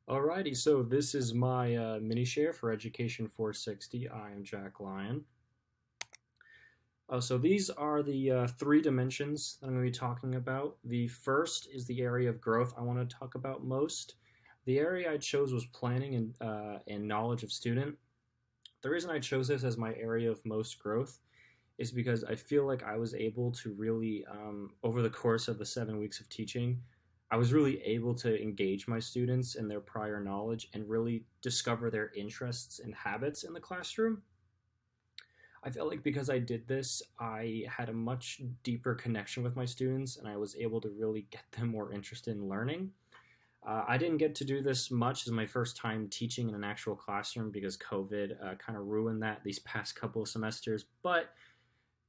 Alrighty, so this is my mini share for Education 460. I am Jack Lyon. So these are the three dimensions that I'm going to be talking about. The first is the area of growth I want to talk about most. The area I chose was planning and knowledge of student. The reason I chose this as my area of most growth is because I feel like I was able to really, over the course of the 7 weeks of teaching, I was really able to engage my students in their prior knowledge and really discover their interests and habits in the classroom. I felt like because I did this, I had a much deeper connection with my students and I was able to really get them more interested in learning. I didn't get to do this much as my first time teaching in an actual classroom because COVID kind of ruined that these past couple of semesters. But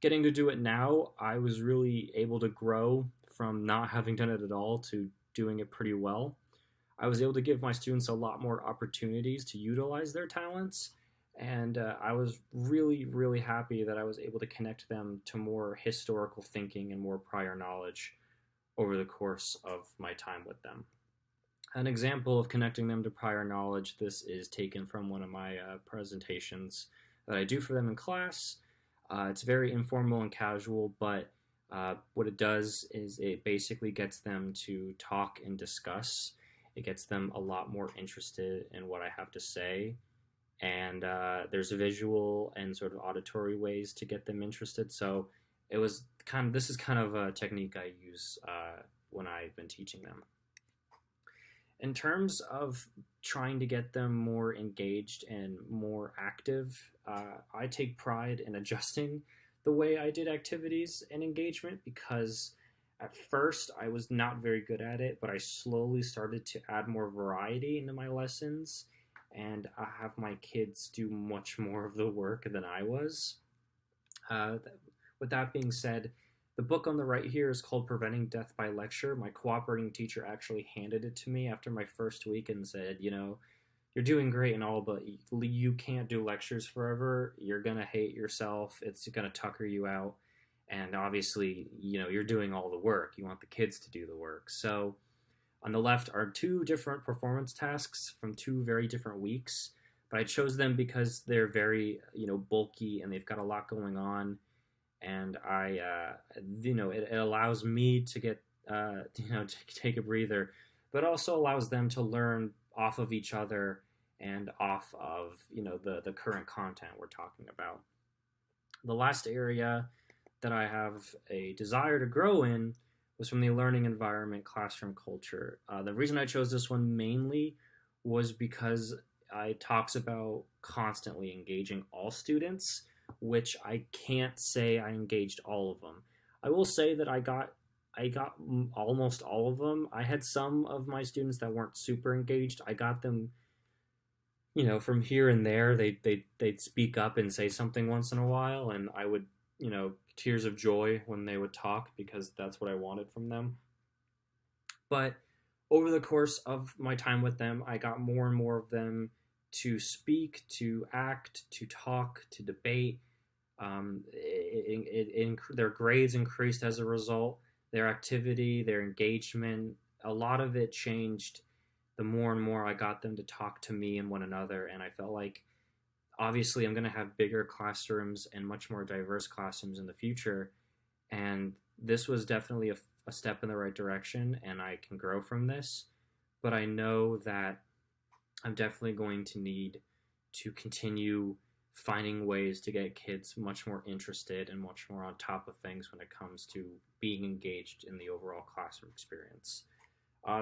getting to do it now, I was really able to grow from not having done it at all to doing it pretty well. I was able to give my students a lot more opportunities to utilize their talents, and I was really, really happy that I was able to connect them to more historical thinking and more prior knowledge over the course of my time with them. An example of connecting them to prior knowledge, this is taken from one of my presentations that I do for them in class. It's very informal and casual, but what it does is it basically gets them to talk and discuss. It gets them a lot more interested in what I have to say. And there's visual and sort of auditory ways to get them interested. So this is kind of a technique I use when I've been teaching them. In terms of trying to get them more engaged and more active, I take pride in adjusting the way I did activities and engagement because at first I was not very good at it, but I slowly started to add more variety into my lessons and I have my kids do much more of the work than I was. Uh, with that being said, the book on the right here is called Preventing Death by Lecture. My cooperating teacher actually handed it to me after my first week and said, you're doing great and all, but you can't do lectures forever. You're going to hate yourself. It's going to tucker you out. And obviously, you're doing all the work. You want the kids to do the work. So on the left are two different performance tasks from two very different weeks. But I chose them because they're very, bulky and they've got a lot going on. And it allows me to get, to take a breather, but also allows them to learn off of each other and off of, the current content we're talking about. The last area that I have a desire to grow in was from the learning environment classroom culture. The reason I chose this one mainly was because it talks about constantly engaging all students, which I can't say I engaged all of them. I will say that I got almost all of them. I had some of my students that weren't super engaged. I got them, from here and there. They'd speak up and say something once in a while, and I would, tears of joy when they would talk because that's what I wanted from them. But over the course of my time with them, I got more and more of them to speak, to act, to talk, to debate. Their grades increased as a result. Their activity, their engagement, a lot of it changed the more and more I got them to talk to me and one another. And I felt like, obviously, I'm going to have bigger classrooms and much more diverse classrooms in the future. And this was definitely a step in the right direction, and I can grow from this. But I know that I'm definitely going to need to continue finding ways to get kids much more interested and much more on top of things when it comes to being engaged in the overall classroom experience.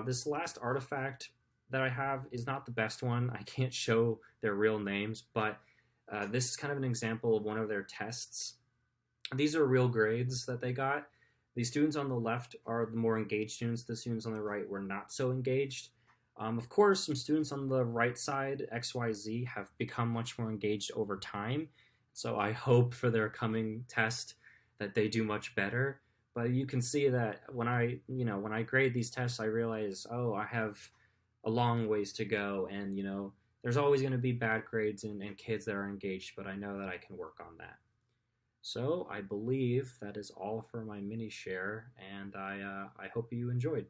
This last artifact that I have is not the best one. I can't show their real names, but this is kind of an example of one of their tests. These are real grades that they got. The students on the left are the more engaged students. The students on the right were not so engaged. Of course, some students on the right side, XYZ, have become much more engaged over time. So I hope for their coming test that they do much better. But you can see that when I grade these tests, I realize, I have a long ways to go. And, there's always going to be bad grades and kids that are engaged, but I know that I can work on that. So I believe that is all for my mini share, and I hope you enjoyed.